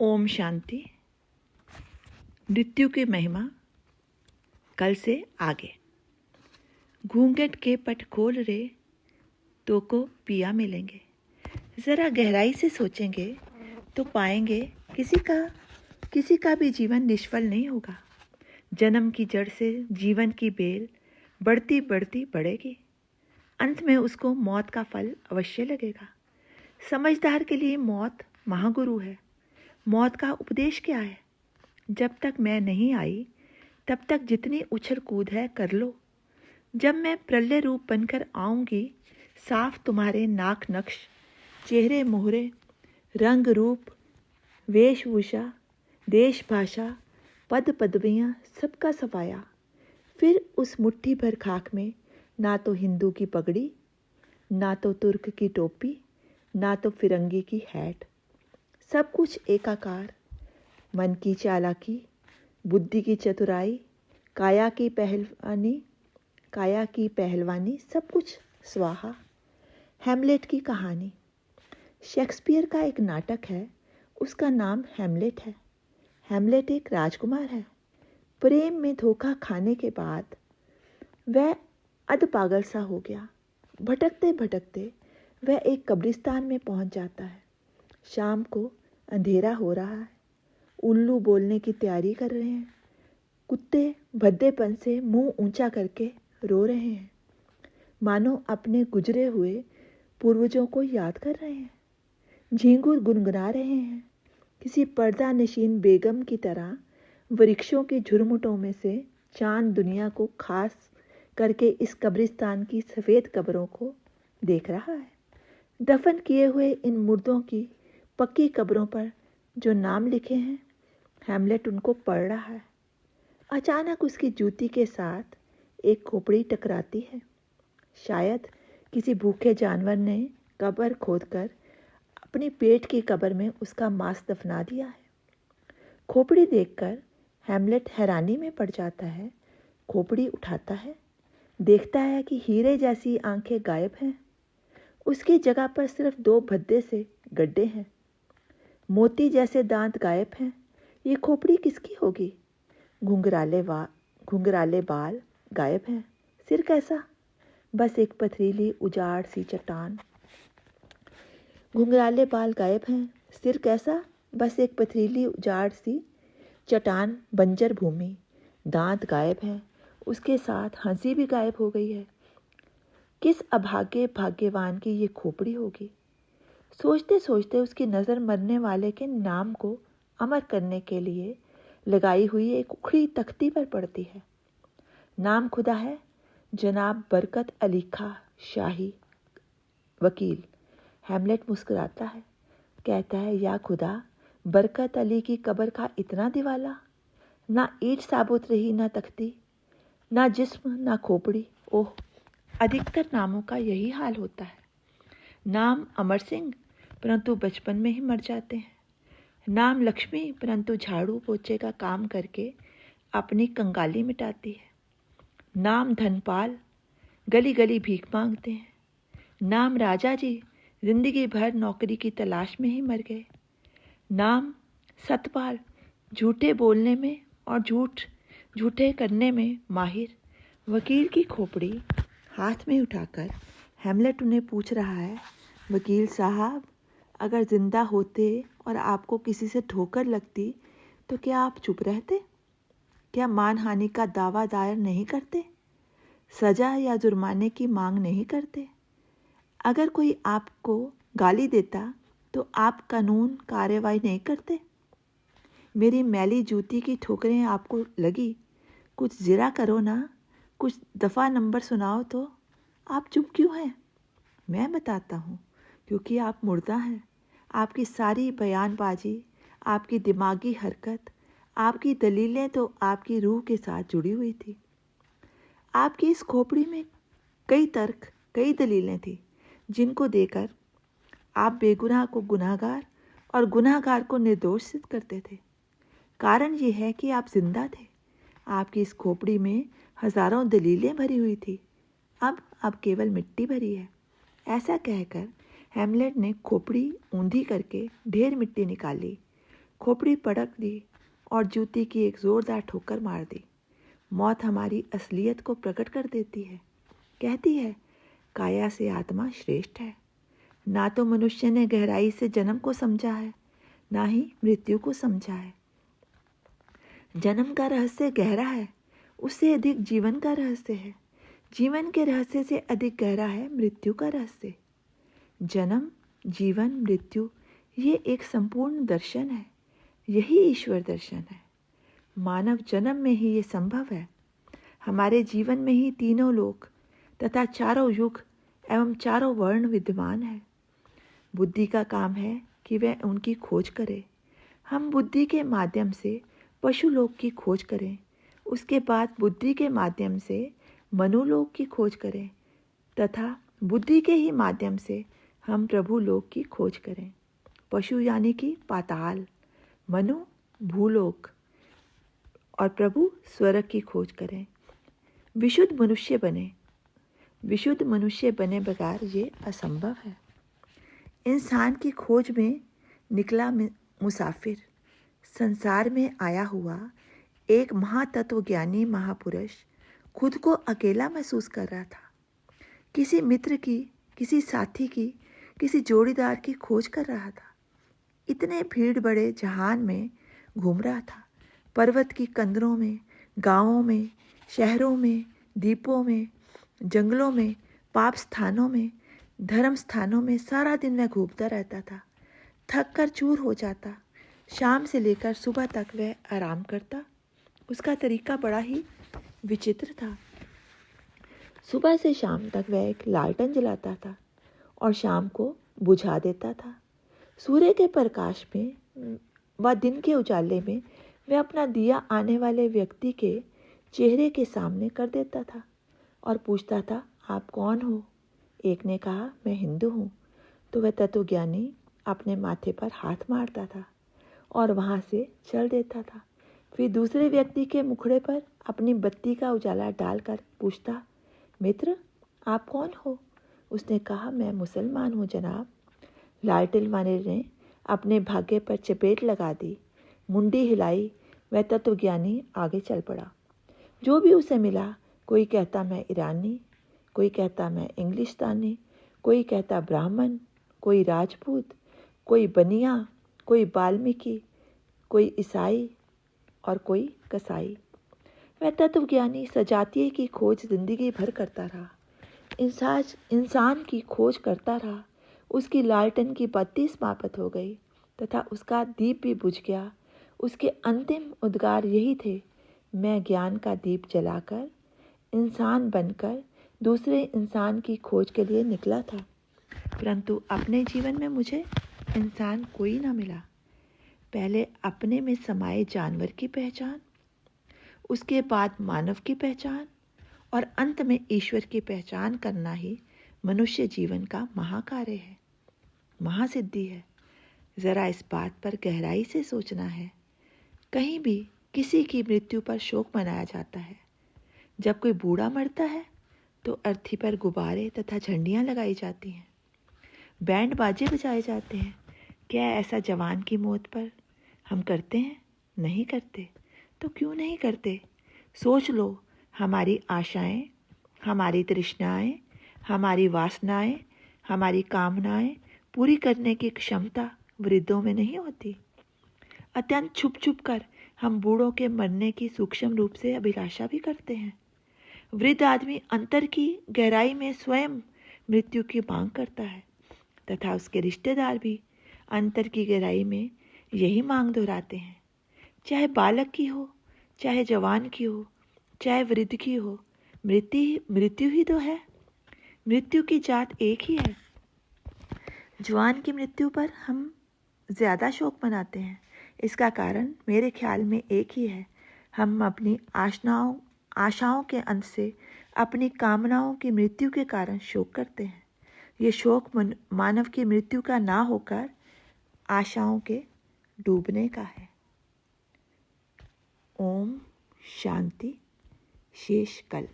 ओम शांति। मृत्यु की महिमा कल से आगे। घूंघट के पट खोल रे तो को पिया मिलेंगे। ज़रा गहराई से सोचेंगे तो पाएंगे किसी का भी जीवन निष्फल नहीं होगा। जन्म की जड़ से जीवन की बेल बढ़ती बढ़ती बढ़ेगी। अंत में उसको मौत का फल अवश्य लगेगा। समझदार के लिए मौत महागुरु है। मौत का उपदेश क्या है? जब तक मैं नहीं आई तब तक जितनी उछल कूद है कर लो। जब मैं प्रलय रूप बनकर आऊँगी, साफ तुम्हारे नाक नक्श, चेहरे मोहरे, रंग रूप, वेशभूषा, देश भाषा, पद पदवियाँ सबका सफाया। फिर उस मुट्ठी भर खाक में ना तो हिंदू की पगड़ी, ना तो तुर्क की टोपी, ना तो फिरंगी की हैट। सब कुछ एकाकार। मन की चालाकी, बुद्धि की चतुराई, काया की पहलवानी, सब कुछ स्वाहा। हैमलेट की कहानी। शेक्सपियर का एक नाटक है, उसका नाम हैमलेट है। हैमलेट एक राजकुमार है। प्रेम में धोखा खाने के बाद वह अध पागल सा हो गया। भटकते भटकते वह एक कब्रिस्तान में पहुंच जाता है। शाम को अंधेरा हो रहा है। उल्लू बोलने की तैयारी कर रहे हैं। कुत्ते भद्देपन से मुंह ऊंचा करके रो रहे हैं, मानो अपने गुजरे हुए पूर्वजों को याद कर रहे हैं। झींगुर गुनगुना रहे हैं। किसी पर्दा नशीन बेगम की तरह वृक्षों की झुरमुटों में से चांद दुनिया को खास करके इस कब्रिस्तान की सफ़ेद कब्रों को देख रहा है। दफन किए हुए इन मुर्दों की पक्की कब्रों पर जो नाम लिखे हैं, हैमलेट उनको पढ़ रहा है। अचानक उसकी जूती के साथ एक खोपड़ी टकराती है। शायद किसी भूखे जानवर ने कब्र खोदकर अपनी पेट की कब्र में उसका मांस दफना दिया है। खोपड़ी देखकर हैमलेट हैरानी में पड़ जाता है। खोपड़ी उठाता है, देखता है कि हीरे जैसी आंखें गायब हैं। उसकी जगह पर सिर्फ 2 भद्दे से गड्ढे हैं। मोती जैसे दांत गायब हैं। ये खोपड़ी किसकी होगी? घुंघराले बाल गायब हैं। सिर कैसा? बस एक पथरीली उजाड़ सी चट्टान। घुंघराले बाल गायब हैं। सिर कैसा? बस एक पथरीली उजाड़ सी चट्टान, बंजर भूमि। दांत गायब हैं। उसके साथ हंसी भी गायब हो गई है। किस अभागे भाग्यवान की ये खोपड़ी होगी? सोचते सोचते उसकी नज़र मरने वाले के नाम को अमर करने के लिए लगाई हुई एक उखड़ी तख्ती पर पड़ती है। नाम खुदा है जनाब बरकत अली खां शाही वकील। हैमलेट मुस्कुराता है, कहता है, या खुदा, बरकत अली की कब्र का इतना दिवाला। ना ईंट साबुत रही, ना तख्ती, ना जिस्म, ना खोपड़ी। ओह, अधिकतर नामों का यही हाल होता है। नाम अमर सिंह, परंतु बचपन में ही मर जाते हैं। नाम लक्ष्मी, परंतु झाड़ू पोछे का काम करके अपनी कंगाली मिटाती है। नाम धनपाल, गली गली भीख मांगते हैं। नाम राजा जी, जिंदगी भर नौकरी की तलाश में ही मर गए। नाम सतपाल, झूठे बोलने में और झूठे करने में माहिर। वकील की खोपड़ी हाथ में उठाकर हैमलेट उन्हें पूछ रहा है, वकील साहब, अगर जिंदा होते और आपको किसी से ठोकर लगती तो क्या आप चुप रहते? क्या मानहानि का दावा दायर नहीं करते? सजा या जुर्माने की मांग नहीं करते? अगर कोई आपको गाली देता तो आप कानून कार्रवाई नहीं करते? मेरी मैली जूती की ठोकरें आपको लगी, कुछ जिरा करो ना, कुछ दफ़ा नंबर सुनाओ तो। आप चुप क्यों हैं? मैं बताता हूँ, क्योंकि आप मुर्दा हैं। आपकी सारी बयानबाजी, आपकी दिमागी हरकत, आपकी दलीलें तो आपकी रूह के साथ जुड़ी हुई थी। आपकी इस खोपड़ी में कई तर्क, कई दलीलें थी, जिनको देकर आप बेगुनाह को गुनाहगार और गुनाहगार को निर्दोष सिद्ध करते थे। कारण ये है कि आप जिंदा थे। आपकी इस खोपड़ी में हजारों दलीलें भरी हुई थी। अब केवल मिट्टी भरी है। ऐसा कहकर हैमलेट ने खोपड़ी ऊंधी करके ढेर मिट्टी निकाली। खोपड़ी पटक दी और जूती की एक जोरदार ठोकर मार दी। मौत हमारी असलियत को प्रकट कर देती है। कहती है, काया से आत्मा श्रेष्ठ है। ना तो मनुष्य ने गहराई से जन्म को समझा है, ना ही मृत्यु को समझा है। जन्म का रहस्य गहरा है, उससे अधिक जीवन का रहस्य है। जीवन के रहस्य से अधिक गहरा है मृत्यु का रहस्य। जन्म, जीवन, मृत्यु, ये एक संपूर्ण दर्शन है। यही ईश्वर दर्शन है। मानव जन्म में ही ये संभव है। हमारे जीवन में ही तीनों लोक तथा चारों युग एवं चारों वर्ण विद्यमान है। बुद्धि का काम है कि वह उनकी खोज करे। हम बुद्धि के माध्यम से पशुलोक की खोज करें, उसके बाद बुद्धि के माध्यम से मनुलोक की खोज करें तथा बुद्धि के ही माध्यम से हम प्रभु लोक की खोज करें। पशु यानी कि पाताल, मनु भूलोक और प्रभु स्वर्ग की खोज करें। विशुद्ध मनुष्य बने। विशुद्ध मनुष्य बने बगैर ये असंभव है। इंसान की खोज में निकला मुसाफिर, संसार में आया हुआ एक महातत्वज्ञानी महापुरुष खुद को अकेला महसूस कर रहा था। किसी मित्र की, किसी साथी की, किसी जोड़ीदार की खोज कर रहा था। इतने भीड़ बड़े जहान में घूम रहा था। पर्वत की कंदरों में, गांवों में, शहरों में, द्वीपों में, जंगलों में, पाप स्थानों में, धर्म स्थानों में सारा दिन वह घूमता रहता था। थक कर चूर हो जाता। शाम से लेकर सुबह तक वह आराम करता। उसका तरीका बड़ा ही विचित्र था। सुबह से शाम तक वह एक लालटेन जलाता था और शाम को बुझा देता था। सूर्य के प्रकाश में व दिन के उजाले में वह अपना दिया आने वाले व्यक्ति के चेहरे के सामने कर देता था और पूछता था, आप कौन हो? एक ने कहा, मैं हिंदू हूँ। तो वह तत्वज्ञानी अपने माथे पर हाथ मारता था और वहाँ से चल देता था। फिर दूसरे व्यक्ति के मुखड़े पर अपनी बत्ती का उजाला डालकर पूछता, मित्र आप कौन हो? उसने कहा, मैं मुसलमान हूँ जनाब। लालटेन वाले ने अपने भाग्य पर चपेट लगा दी, मुंडी हिलाई। वह तत्वज्ञानी आगे चल पड़ा। जो भी उसे मिला, कोई कहता मैं ईरानी, कोई कहता मैं इंग्लिस्तानी, कोई कहता ब्राह्मण, कोई राजपूत, कोई बनिया, कोई वाल्मीकि, कोई ईसाई और कोई कसाई। वह तत्वज्ञानी सजातीय की खोज जिंदगी भर करता रहा। इंसान की खोज करता रहा। उसकी लालटेन की बत्ती समाप्त हो गई तथा उसका दीप भी बुझ गया। उसके अंतिम उद्गार यही थे, मैं ज्ञान का दीप जलाकर इंसान बनकर दूसरे इंसान की खोज के लिए निकला था, परंतु अपने जीवन में मुझे इंसान कोई ना मिला। पहले अपने में समाये जानवर की पहचान, उसके बाद मानव की पहचान और अंत में ईश्वर की पहचान करना ही मनुष्य जीवन का महाकार्य है, महासिद्धि है। ज़रा इस बात पर गहराई से सोचना है। कहीं भी किसी की मृत्यु पर शोक मनाया जाता है। जब कोई बूढ़ा मरता है तो अर्थी पर गुब्बारे तथा झंडियाँ लगाई जाती हैं, बैंड बाजे बजाए जाते हैं। क्या ऐसा जवान की मौत पर हम करते हैं? नहीं करते। तो क्यों नहीं करते? सोच लो, हमारी आशाएं, हमारी तृष्णाएं, हमारी वासनाएं, हमारी कामनाएं पूरी करने की क्षमता वृद्धों में नहीं होती। अत्यंत छुप छुप कर हम बूढ़ों के मरने की सूक्ष्म रूप से अभिलाषा भी करते हैं। वृद्ध आदमी अंतर की गहराई में स्वयं मृत्यु की मांग करता है तथा उसके रिश्तेदार भी अंतर की गहराई में यही मांग दोहराते हैं। चाहे बालक की हो, चाहे जवान की हो, चाहे वृद्ध की हो, मृत्यु ही तो है। मृत्यु की जात एक ही है। जवान की मृत्यु पर हम ज़्यादा शोक मनाते हैं। इसका कारण मेरे ख्याल में एक ही है। हम अपनी आशाओं के अंत से अपनी कामनाओं की मृत्यु के कारण शोक करते हैं। ये शोक मानव की मृत्यु का ना होकर आशाओं के डूबने का है। ओम शांति। शेष कल।